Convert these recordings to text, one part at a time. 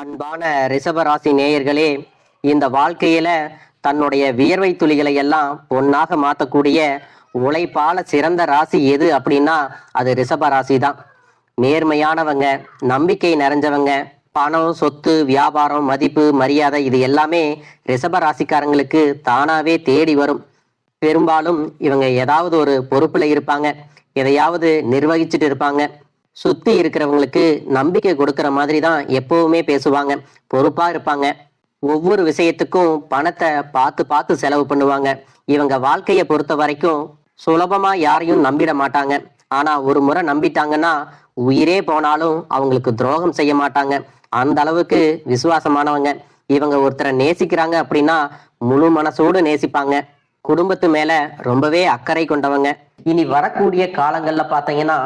அன்பான ரிஷபராசி நேயர்களே, இந்த வாழ்க்கையில தன்னுடைய வியர்வை துளிகளை எல்லாம் பொன்னாக மாத்தக்கூடிய உழைப்பால சிறந்த ராசி எது அப்படின்னா அது ரிஷப ராசி தான். நேர்மையானவங்க, நம்பிக்கை நிறைஞ்சவங்க, பணம், சொத்து, வியாபாரம், மதிப்பு, மரியாதை இது எல்லாமே ரிஷப ராசிக்காரங்களுக்கு தானாவே தேடி வரும். பெரும்பாலும் இவங்க ஏதாவது ஒரு பொறுப்புல இருப்பாங்க, எதையாவது நிர்வகிச்சுட்டு இருப்பாங்க. சுத்தி இருக்கிறவங்களுக்கு நம்பிக்கை கொடுக்கிற மாதிரி தான் எப்பவுமே பேசுவாங்க, பொறுப்பா இருப்பாங்க. ஒவ்வொரு விஷயத்துக்கும் பணத்தை பார்த்து பார்த்து செலவு பண்ணுவாங்க. இவங்க வாழ்க்கையை பொறுத்த வரைக்கும் சுலபமா யாரையும் நம்பிட மாட்டாங்க. ஆனா ஒரு முறை நம்பிட்டாங்கன்னா உயிரே போனாலும் அவங்களுக்கு துரோகம் செய்ய மாட்டாங்க. அந்த அளவுக்கு விசுவாசமானவங்க. இவங்க ஒருத்தரை நேசிக்கிறாங்க அப்படின்னா முழு மனசோடு நேசிப்பாங்க. குடும்பத்து மேல ரொம்பவே அக்கறை கொண்டவங்க. இனி வரக்கூடிய காலங்கள்ல பாத்தீங்கன்னா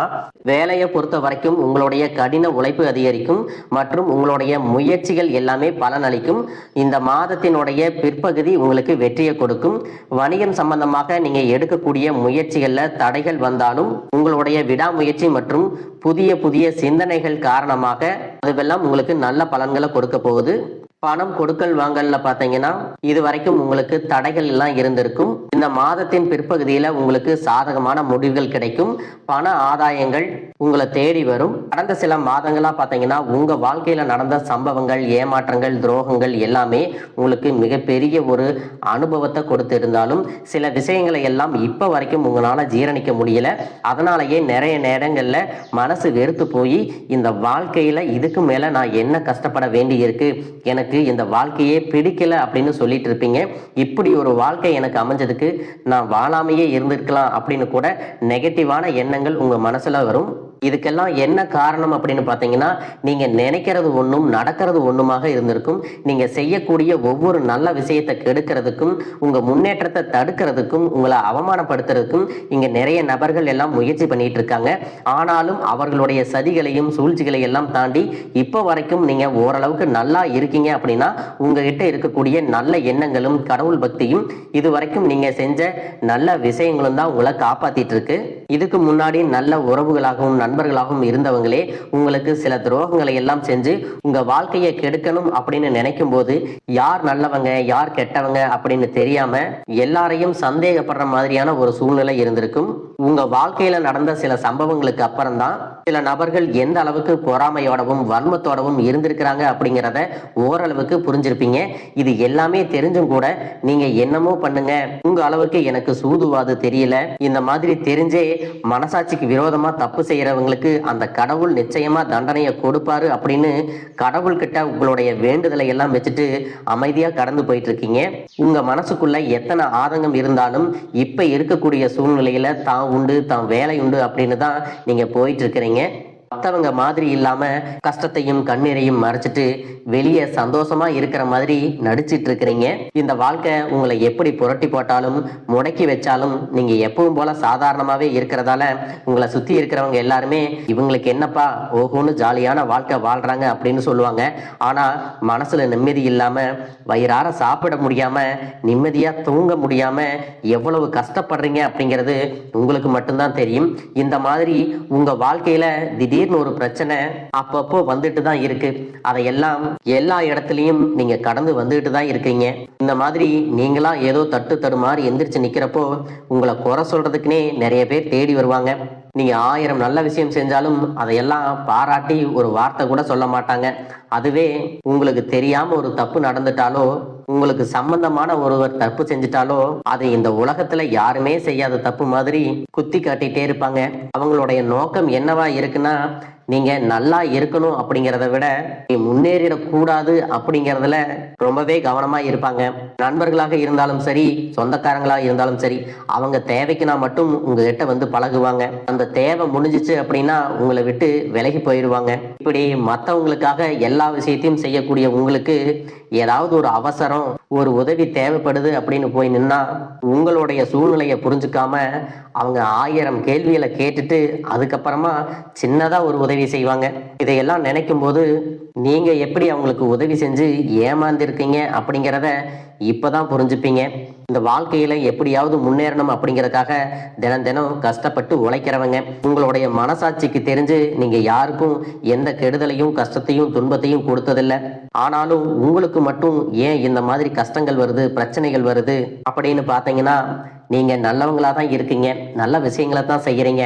வேலையை பொறுத்த வரைக்கும் உங்களுடைய கடின உழைப்பு அதிகரிக்கும் மற்றும் உங்களுடைய முயற்சிகள் எல்லாமே பலனளிக்கும். இந்த மாதத்தினுடைய பிற்பகுதி உங்களுக்கு வெற்றியை கொடுக்கும். வணிகம் சம்பந்தமாக நீங்க எடுக்கக்கூடிய முயற்சிகள்ல தடைகள் வந்தாலும் உங்களுடைய விடாமுயற்சி மற்றும் புதிய புதிய சிந்தனைகள் காரணமாக அதுவெல்லாம் உங்களுக்கு நல்ல பலன்களை கொடுக்க போகுது. பணம் கொடுக்கல் வாங்கல்ல பாத்தீங்கன்னா இது வரைக்கும் உங்களுக்கு தடைகள் எல்லாம் இருந்திருக்கும். இந்த மாதத்தின் பிற்பகுதியில உங்களுக்கு சாதகமான முடிவுகள் கிடைக்கும். பண ஆதாயங்கள் உங்களை தேடி வரும். கடந்த சில மாதங்களா பாத்தீங்கன்னா உங்க வாழ்க்கையில நடந்த சம்பவங்கள், ஏமாற்றங்கள், துரோகங்கள் எல்லாமே உங்களுக்கு மிகப்பெரிய ஒரு அனுபவத்தை கொடுத்து இருந்தாலும் சில விஷயங்களை எல்லாம் இப்ப வரைக்கும் உங்களால ஜீரணிக்க முடியல. அதனாலயே நிறைய நேரங்கள்ல மனசு வெறுத்து போய் இந்த வாழ்க்கையில இதுக்கு மேல நான் என்ன கஷ்டப்பட வேண்டி இருக்கு, எனக்கு இந்த வாழ்க்கையே பிடிக்கல அப்படின்னு சொல்லிட்டு இருப்பீங்க. இப்படி ஒரு வாழ்க்கை எனக்கு அமைஞ்சதுக்கு நான் வாழாமையே இருந்திருக்கலாம் அப்படின்னு கூட நெகட்டிவான எண்ணங்கள் உங்க மனசுல வரும். இதுக்கெல்லாம் என்ன காரணம் அப்படின்னு பார்த்தீங்கன்னா நீங்க நினைக்கிறது ஒன்றும் நடக்கிறது ஒன்றுமாக இருந்திருக்கும். நீங்க செய்யக்கூடிய ஒவ்வொரு நல்ல விஷயத்தை கெடுக்கிறதுக்கும் உங்க முன்னேற்றத்தை தடுக்கிறதுக்கும் உங்களை அவமானப்படுத்துறதுக்கும் இங்க நிறைய நபர்கள் எல்லாம் முயற்சி பண்ணிட்டு இருக்காங்க. ஆனாலும் அவர்களுடைய சதிகளையும் சூழ்ச்சிகளை எல்லாம் தாண்டி இப்போ வரைக்கும் நீங்க ஓரளவுக்கு நல்லா இருக்கீங்க அப்படின்னா உங்ககிட்ட இருக்கக்கூடிய நல்ல எண்ணங்களும் கடவுள் பக்தியும் இது வரைக்கும் நீங்க செஞ்ச நல்ல விஷயங்களும் தான் உங்களை காப்பாத்திட்டு இருக்கு. இதுக்கு முன்னாடி நல்ல உறவுகளாகவும் நண்பர்களாகவும் இருந்தவங்களே உங்களுக்கு சில துரோகங்களை எல்லாம் செஞ்சு உங்க வாழ்க்கையை கெடுக்கணும் அப்படின்னு நினைக்கும் போது யார் நல்லவங்க யார் கெட்டவங்க அப்படின்னு தெரியாம எல்லாரையும் சந்தேகப்படுற மாதிரியான ஒரு சூழ்நிலை இருந்திருக்கும். உங்க வாழ்க்கையில நடந்த சில சம்பவங்களுக்கு அப்புறம் தான் சில நபர்கள் எந்த அளவுக்கு பொறாமையோடவும் வன்மத்தோடவும் இருந்திருக்கிறாங்க அப்படிங்கிறத ஓரளவுக்கு புரிஞ்சிருப்பீங்க. இது எல்லாமே தெரிஞ்சும் கூட நீங்க என்னமோ பண்ணுங்க, உங்க அளவுக்கு எனக்கு சூதுவாது தெரியல, இந்த மாதிரி தெரிஞ்சே மனசாட்சிக்கு விரோதமா தப்பு செய்யறவங்களுக்கு அந்த கடவுள் நிச்சயமா தண்டனையை கொடுப்பாரு அப்படின்னு கடவுள் கிட்ட உங்களுடைய வேண்டுதலை எல்லாம் வச்சுட்டு அமைதியா கடந்து போயிட்டு இருக்கீங்க. உங்க மனசுக்குள்ள எத்தனை ஆதங்கம் இருந்தாலும் இப்ப இருக்கக்கூடிய சூழ்நிலையில தான் உண்டு தான் வேலை உண்டு அப்படின்னு தான் நீங்க போயிட்டு இருக்கிறீங்க. மற்றவங்க மாதிரி இல்லாம கஷ்டத்தையும் கண்ணீரையும் மறைச்சிட்டு வெளியே சந்தோஷமா இருக்கிற மாதிரி நடிச்சிட்டு இருக்கிறீங்க. இந்த வாழ்க்கை உங்களை எப்படி புரட்டி போட்டாலும் முடக்கி வச்சாலும் நீங்க எப்பவும் போல சாதாரணமாவே இருக்கிறதால உங்களை சுத்தி இருக்கிறவங்க எல்லாருமே இவங்களுக்கு என்னப்பா ஓஹோன்னு ஜாலியான வாழ்க்கை வாழ்றாங்க அப்படின்னு சொல்லுவாங்க. ஆனா மனசுல நிம்மதி இல்லாம வயிறார சாப்பிட முடியாம நிம்மதியா தூங்க முடியாம எவ்வளவு கஷ்டப்படுறீங்க அப்படிங்கிறது உங்களுக்கு மட்டும்தான் தெரியும். இந்த மாதிரி உங்க வாழ்க்கையில திடீர்னு ஒரு பிரச்சனை அப்பப்போ வந்துட்டு தான் இருக்கு. அதையெல்லாம் எல்லா இடத்துலயும் நீங்க கடந்து வந்துட்டு தான் இருக்கீங்க. இந்த மாதிரி நீங்களா ஏதோ தட்டு தடுமாறி எந்திரிச்சு நிக்கிறப்போ உங்களை குறை சொல்றதுக்குன்னே நிறைய பேர் தேடி வருவாங்க. நீங்க 1000 நல்ல விஷயம் செஞ்சாலும் அதையெல்லாம் பாராட்டி ஒரு வார்த்தை கூட சொல்ல மாட்டாங்க. அதுவே உங்களுக்கு தெரியாம ஒரு தப்பு நடந்துட்டாலோ உங்களுக்கு சம்பந்தமான ஒருவர் தப்பு செஞ்சுட்டாலோ அது இந்த உலகத்துல யாருமே செய்யாத தப்பு மாதிரி குத்தி காட்டிட்டே இருப்பாங்க. அவங்களுடைய நோக்கம் என்னவா இருக்குன்னா நீங்க நல்லா இருக்கணும் அப்படிங்கிறத விட நீ முன்னேறிடக்கூடாது அப்படிங்கிறதுல ரொம்பவே கவனமா இருப்பாங்க. நண்பர்களாக இருந்தாலும் சரி, சொந்தக்காரங்களாக இருந்தாலும் சரி, அவங்க தேவைக்குனா மட்டும் உங்ககிட்ட வந்து பழகுவாங்க. அந்த தேவை முடிஞ்சிச்சு அப்படின்னா உங்களை விட்டு விலகி போயிடுவாங்க. இப்படி மற்றவங்களுக்காக எல்லா விஷயத்தையும் செய்யக்கூடிய உங்களுக்கு ஏதாவது ஒரு அவசரம் ஒரு உதவி தேவைப்படுது அப்படின்னு போய் நின்னா உங்களுடைய சூழ்நிலையை புரிஞ்சுக்காம அவங்க 1000 கேள்விகளை கேட்டுட்டு அதுக்கப்புறமா சின்னதா ஒரு உதவி செய்வாங்க. இதையெல்லாம் நினைக்கும் போது நீங்க எப்படி அவங்களுக்கு உதவி செஞ்சு ஏமாந்திருக்கீங்க அப்படிங்கிறத இப்பதான் புரிஞ்சுப்பீங்க. இந்த வாழ்க்கையில எப்படியாவது முன்னேறணும் அப்படிங்கறதுக்காக தினம் தினம் கஷ்டப்பட்டு உழைக்கிறவங்க. உங்களுடைய மனசாட்சிக்கு தெரிஞ்சு நீங்க யாருக்கும் எந்த கெடுதலையும் கஷ்டத்தையும் துன்பத்தையும் கொடுத்ததில்ல. ஆனாலும் உங்களுக்கு மட்டும் ஏன் இந்த மாதிரி கஷ்டங்கள் வருது, பிரச்சனைகள் வருது அப்படின்னு பாத்தீங்கன்னா, நீங்க நல்லவங்களா தான் இருக்கீங்க, நல்ல விஷயங்களை தான் செய்யறீங்க.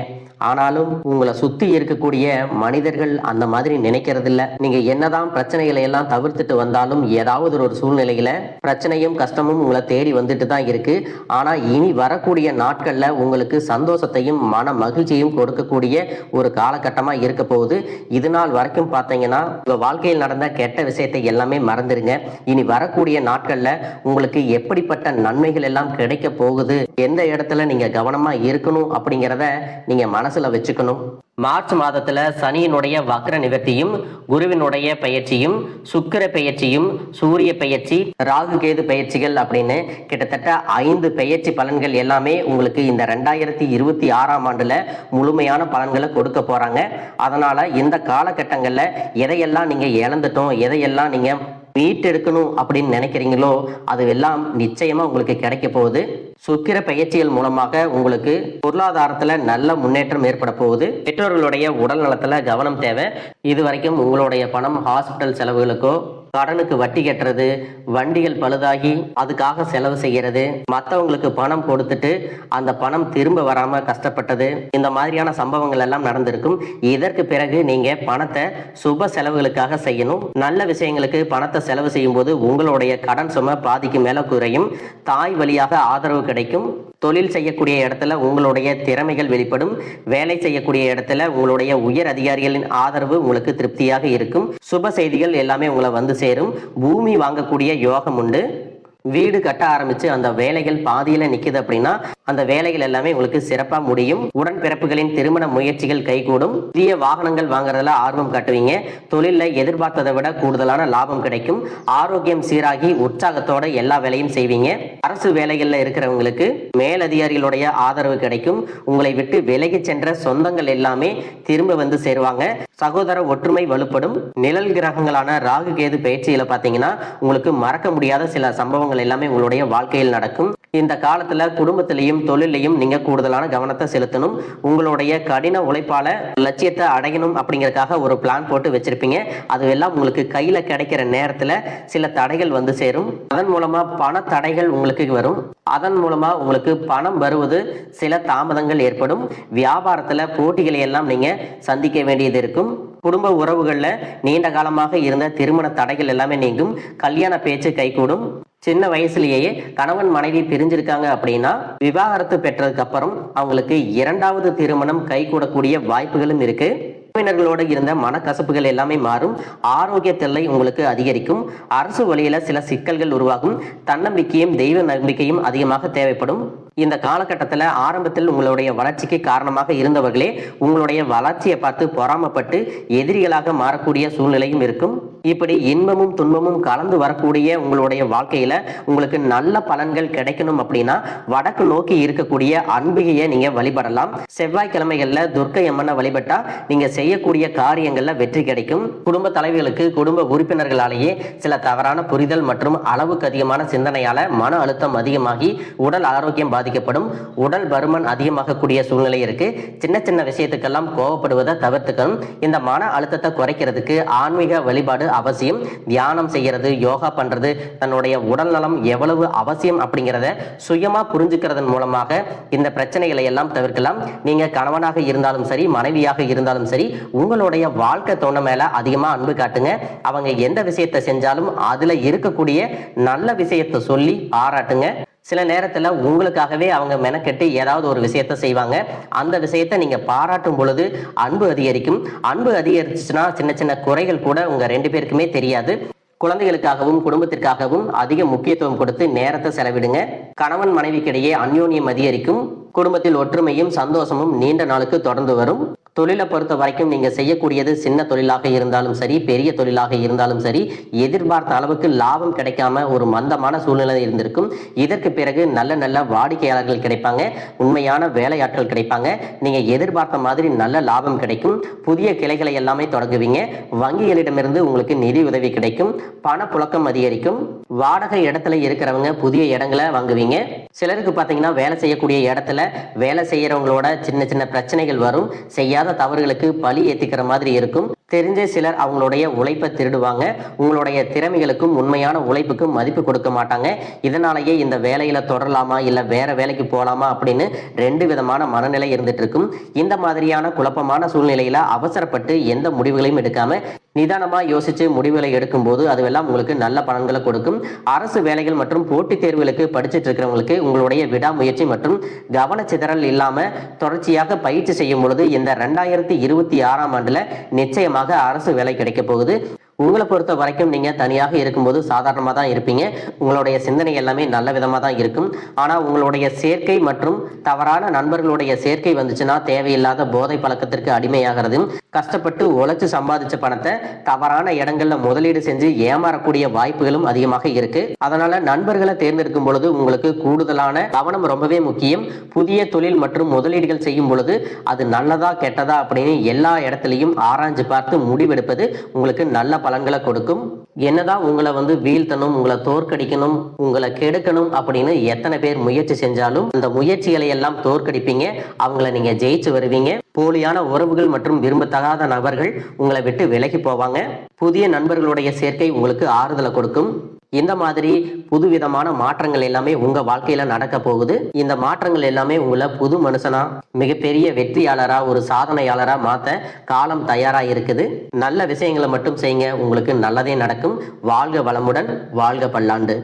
ஆனாலும் உங்களை சுத்தி இருக்கக்கூடிய மனிதர்கள் அந்த மாதிரி நினைக்கிறது இல்ல. நீங்க என்னதான் பிரச்சனைகளை எல்லாம் தவிர்த்துட்டு வந்தாலும் ஏதாவது ஒரு சூழ்நிலையில பிரச்சனையும் கஷ்டமும் உங்களை தேடி வந்துட்டு தான் இருக்கு. ஆனா இனி வரக்கூடிய நாட்கள்ல உங்களுக்கு சந்தோஷத்தையும் மன மகிழ்ச்சியும் கொடுக்கக்கூடிய ஒரு காலகட்டமா இருக்க போகுது. இது நாள் வரைக்கும் பார்த்தீங்கன்னா உங்க வாழ்க்கையில் நடந்த கெட்ட விஷயத்தை எல்லாமே மறந்துருங்க. இனி வரக்கூடிய நாட்கள்ல உங்களுக்கு எப்படிப்பட்ட நன்மைகள் எல்லாம் கிடைக்க போகுது, எந்த இடத்துல நீங்க கவனமா இருக்கணும் அப்படிங்கிறத நீங்க மனசுல வச்சுக்கணும். மார்ச் மாதத்துல சனியினுடைய வக்ர நிவர்த்தியும், குருவினுடைய பயிற்சியும், சுக்கிர பயிற்சியும், சூரிய பயிற்சி, ராகு கேது பயிற்சிகள் அப்படின்னு கிட்டத்தட்ட 5 பயிற்சி பலன்கள் எல்லாமே உங்களுக்கு இந்த 2026ஆம் ஆண்டுல முழுமையான பலன்களை கொடுக்க போறாங்க. அதனால இந்த காலகட்டங்கள்ல எதையெல்லாம் நீங்க இழந்துட்டோம், எதையெல்லாம் நீங்க மீட்டெடுக்கணும் அப்படின்னு நினைக்கிறீங்களோ அதுவெல்லாம் நிச்சயமா உங்களுக்கு கிடைக்க போகுது. சுக்கிர பயிற்சிகள் மூலமாக உங்களுக்கு பொருளாதாரத்துல நல்ல முன்னேற்றம் ஏற்பட போகுது. பெற்றோர்களுடைய உடல் நலத்துல கவனம் தேவை. இதுவரைக்கும் உங்களுடைய பணம் ஹாஸ்பிட்டல் செலவுகளுக்கோ, கடனுக்கு வட்டி கட்டுறது, வண்டிகள் பழுதாகி அதுக்காக செலவு செய்யறது, மற்றவங்களுக்கு பணம் கொடுத்துட்டு அந்த பணம் திரும்ப வராம கஷ்டப்பட்டது, இந்த மாதிரியான சம்பவங்கள் எல்லாம் நடந்திருக்கும். இதற்கு பிறகு நீங்க பணத்தை சுப செலவுகளுக்காக செய்யணும். நல்ல விஷயங்களுக்கு பணத்தை செலவு செய்யும் போது உங்களுடைய கடன் சுமை பாதிக்கு மேல குறையும். தாய் வழியாக ஆதரவு கிடைக்கும். தொழில் செய்யக்கூடிய இடத்துல உங்களுடைய திறமைகள் வெளிப்படும். வேலை செய்யக்கூடிய இடத்துல உங்களுடைய உயர் அதிகாரிகளின் ஆதரவு உங்களுக்கு திருப்தியாக இருக்கும். சுப செய்திகள் எல்லாமே உங்களை வந்து சேரும். பூமி வாங்கக்கூடிய யோகம் உண்டு. வீடு கட்ட ஆரம்பிச்சு அந்த வேலைகள் பாதியில நிக்குது அப்படின்னா அந்த வேலைகள் எல்லாமே உங்களுக்கு சிறப்பா முடியும். உடன்பிறப்புகளின் திருமண முயற்சிகள் கைகூடும். புதிய வாகனங்கள் வாங்குறதுல ஆர்வம் காட்டுவீங்க. தொழில எதிர்பார்த்ததை விட கூடுதலான லாபம் கிடைக்கும். ஆரோக்கியம் சீராகி உற்சாகத்தோட எல்லா வேலையும் செய்வீங்க. அரசு வேலைகள்ல இருக்கிறவங்களுக்கு மேலதிகாரிகளுடைய ஆதரவு கிடைக்கும். உங்களை விட்டு விலகி சென்ற சொந்தங்கள் எல்லாமே திரும்ப வந்து சேருவாங்க. சகோதர ஒற்றுமை வலுப்படும். நிழல் கிரகங்களான ராகு கேது பயிற்சியில பாத்தீங்கன்னா உங்களுக்கு மறக்க முடியாத சில சம்பவங்கள் எல்லாமே உங்களுடைய வாழ்க்கையில் நடக்கும். இந்த காலத்துல குடும்பத்திலையும் தொழிலையும் நீங்க கூடுதலான கவனத்தை செலுத்தணும். உங்களுடைய கடின உழைப்பால லட்சியத்தை அடையணும் அப்படிங்கறதுக்காக ஒரு பிளான் போட்டு வச்சிருப்பீங்க. அதுவெல்லாம் உங்களுக்கு கையில கிடைக்கிற நேரத்துல சில தடைகள் வந்து சேரும். அதன் மூலமா பண தடைகள் உங்களுக்கு வரும். அதன் மூலமா உங்களுக்கு பணம் வருவது சில தாமதங்கள் ஏற்படும். வியாபாரத்துல போட்டிகளை எல்லாம் நீங்க சந்திக்க வேண்டியது இருக்கும். குடும்ப உறவுகள்ல நீண்ட காலமாக இருந்த திருமண தடைகள் எல்லாமே நீங்கும். கல்யாண பேச்சு கைகூடும். சின்ன வயசுலேயே கணவன் மனைவி பிரிஞ்சிருக்காங்க அப்படின்னா விவாகரத்து பெற்றதுக்கு அப்புறம் அவங்களுக்கு 2வது திருமணம் கைகூடக்கூடிய வாய்ப்புகளும் இருக்கு. உறவினர்களோடு இருந்த மனக்கசப்புகள் எல்லாமே மாறும். ஆரோக்கிய தொல்லை உங்களுக்கு அதிகரிக்கும். அரசு வழியில சில சிக்கல்கள் உருவாகும். தன்னம்பிக்கையும் தெய்வ நம்பிக்கையும் அதிகமாக தேவைப்படும். இந்த காலகட்டத்தில் ஆரம்பத்தில் உங்களுடைய வளர்ச்சிக்கு காரணமாக இருந்தவர்களே உங்களுடைய வளர்ச்சியை பார்த்து பொறாமப்பட்டு எதிரிகளாக மாறக்கூடிய சூழ்நிலையும் இருக்கும். இப்படி இன்பமும் துன்பமும் கலந்து வரக்கூடிய உங்களுடைய வாழ்க்கையில உங்களுக்கு நல்ல பலன்கள் கிடைக்கணும் அப்படின்னா வடக்கு நோக்கி இருக்கக்கூடிய அன்பிகையை நீங்க வழிபடலாம். செவ்வாய்க்கிழமைகள்ல துர்க்கை அம்மனை வழிபட்டா நீங்க செய்யக்கூடிய காரியங்கள்ல வெற்றி கிடைக்கும். குடும்ப தலைவர்களுக்கு குடும்ப உறுப்பினர்களாலேயே சில தவறான புரிதல் மற்றும் அளவுக்கு அதிகமான சிந்தனையால மன அழுத்தம் அதிகமாகி உடல் ஆரோக்கியம் பாதிக்கப்படும். உடல் பருமன் அதிகமாகக்கூடிய சூழ்நிலை இருக்கு. சின்ன சின்ன விஷயத்துக்கெல்லாம் கோவப்படுவதை தவிர்த்துக்கணும். இந்த மன அழுத்தத்தை குறைக்கிறதுக்கு ஆன்மீக வழிபாடு அவசியம். தியானம் செய்யறது, யோகா பண்றது, தன்னுடைய உடல் நலம் எவ்வளவு அவசியம் அப்படிங்கிறத சுயமா புரிஞ்சுக்கிறதன் மூலமாக இந்த பிரச்சனைகளை எல்லாம் தவிர்க்கலாம். நீங்க கணவனாக இருந்தாலும் சரி, மனைவியாக இருந்தாலும் சரி, உங்களுடைய வாழ்க்கை துணை மேல அதிகமா அன்பு காட்டுங்க. அவங்க எந்த விஷயத்தை செஞ்சாலும் அதுல இருக்கக்கூடிய நல்ல விஷயத்தை சொல்லி பாராட்டுங்க. சில நேரத்துல உங்களுக்காகவே அவங்க மெனக்கெட்டு ஏதாவது ஒரு விஷயத்த செய்வாங்க. அந்த விஷயத்தை நீங்க பாராட்டும் பொழுது அன்பு அதிகரிக்கும். அன்பு அதிகரிச்சுன்னா சின்ன சின்ன குறைகள் கூட உங்க 2 பேருக்குமே தெரியாது. குழந்தைகளுக்காகவும் குடும்பத்திற்காகவும் அதிக முக்கியத்துவம் கொடுத்து நேரத்தை செலவிடுங்க. கணவன் மனைவிக்கிடையே அந்யோன்யம் அதிகரிக்கும். குடும்பத்தில் ஒற்றுமையும் சந்தோஷமும் நீண்ட நாளுக்கு தொடர்ந்து வரும். தொழிலை பொறுத்த வரைக்கும் நீங்க செய்யக்கூடியது சின்ன தொழிலாக இருந்தாலும் சரி, பெரிய தொழிலாக இருந்தாலும் சரி, எதிர்பார்த்த அளவுக்கு லாபம் கிடைக்காம ஒரு மந்தமான சூழ்நிலை இருந்திருக்கும். இதற்கு பிறகு நல்ல நல்ல வாடிக்கையாளர்கள் கிடைப்பாங்க, உண்மையான வேலையாட்கள் கிடைப்பாங்க, நீங்க எதிர்பார்த்த மாதிரி நல்ல லாபம் கிடைக்கும், புதிய கிளைகளை எல்லாமே தொடங்குவீங்க, வங்கிகளிடமிருந்து உங்களுக்கு நிதி உதவி கிடைக்கும், பணப்புழக்கம் அதிகரிக்கும், வாடகை இடத்துல இருக்கிறவங்க புதிய இடங்களை வாங்குவீங்க. சிலருக்கு பாத்தீங்கன்னா வேலை செய்யக்கூடிய இடத்துல வேலை செய்யறவங்களோட சின்ன சின்ன பிரச்சனைகள் வரும், செய்யாத தவறுகளுக்கு பழி ஏத்திக்கிற மாதிரி இருக்கும். தெரிஞ்ச சிலர் அவங்களுடைய உழைப்பை திருடுவாங்க, உங்களுடைய திறமைகளுக்கும் உண்மையான உழைப்புக்கும் மதிப்பு கொடுக்க மாட்டாங்க. இதனாலேயே இந்த வேலையில தொடரலாமா இல்ல வேற வேலைக்கு போலாமா அப்படின்னு ரெண்டு விதமான மனநிலை இருந்துட்டு இருக்கும். இந்த மாதிரியான குழப்பமான சூழ்நிலையில அவசரப்பட்டு எந்த முடிவுகளையும் எடுக்காம நிதானமா யோசிச்சு முடிவுகளை எடுக்கும் போது அதுவெல்லாம் உங்களுக்கு நல்ல பலன்களை கொடுக்கும். அரசு வேலைகள் மற்றும் போட்டித் தேர்வுகளுக்கு படிச்சுட்டு இருக்கிறவங்களுக்கு உங்களுடைய விடாமுயற்சி மற்றும் கவனச்சிதறல் இல்லாம தொடர்ச்சியாக பயிற்சி செய்யும் பொழுது இந்த 2026ஆம் ஆண்டுல நிச்சயமாக அரசு வேலை கிடைக்க போகுது. உங்களை பொறுத்த வரைக்கும் நீங்க தனியாக இருக்கும்போது சாதாரணமாக தான் இருப்பீங்க, உங்களுடைய சிந்தனை எல்லாமே நல்ல விதமாக தான் இருக்கும். ஆனா உங்களுடைய சேர்க்கை மற்றும் தவறான நண்பர்களுடைய சேர்க்கை வந்துச்சுன்னா தேவையில்லாத போதை பழக்கத்திற்கு அடிமையாகிறது. கஷ்டப்பட்டு உழைச்சு சம்பாதிச்ச பணத்தை தவறான இடங்கள்ல முதலீடு செஞ்சு ஏமாறக்கூடிய வாய்ப்புகளும் அதிகமாக இருக்கு. அதனால நண்பர்களை தேர்ந்தெடுக்கும் பொழுது உங்களுக்கு கூடுதலான கவனம் ரொம்பவே முக்கியம். புதிய தொழில் மற்றும் முதலீடுகள் செய்யும் பொழுது அது நல்லதா கெட்டதா அப்படின்னு எல்லா இடத்துலையும் ஆராய்ஞ்சு பார்த்து முடிவெடுப்பது உங்களுக்கு நல்ல பலன்களை கொடுக்கும். என்னதான் உங்களை வீழ்த்தணும், உங்களை தோற்கடிக்கணும், உங்களை கெடுக்கணும் அப்படின்னு எத்தனை பேர் முயற்சி செஞ்சாலும் அந்த முயற்சிகளை எல்லாம் தோற்கடிப்பீங்க, அவங்கள நீங்க ஜெயிச்சு வருவீங்க. போலியான உறவுகள் மற்றும் விரும்பத்தகாத நபர்கள் உங்களை விட்டு விலகி போவாங்க. புதிய நண்பர்களுடைய சேர்க்கை உங்களுக்கு ஆறுதலை கொடுக்கும். இந்த மாதிரி புதுவிதமான மாற்றங்கள் எல்லாமே உங்க வாழ்க்கையில நடக்க போகுது. இந்த மாற்றங்கள் எல்லாமே உங்களை புது மனுஷனா, மிகப்பெரிய வெற்றியாளரா, ஒரு சாதனையாளரா மாத்த காலம் தயாரா இருக்குது. நல்ல விஷயங்களை மட்டும் செய்யுங்க, உங்களுக்கு நல்லதே நடக்கும். வாழ்க வளமுடன், வாழ்க பல்லாண்டு.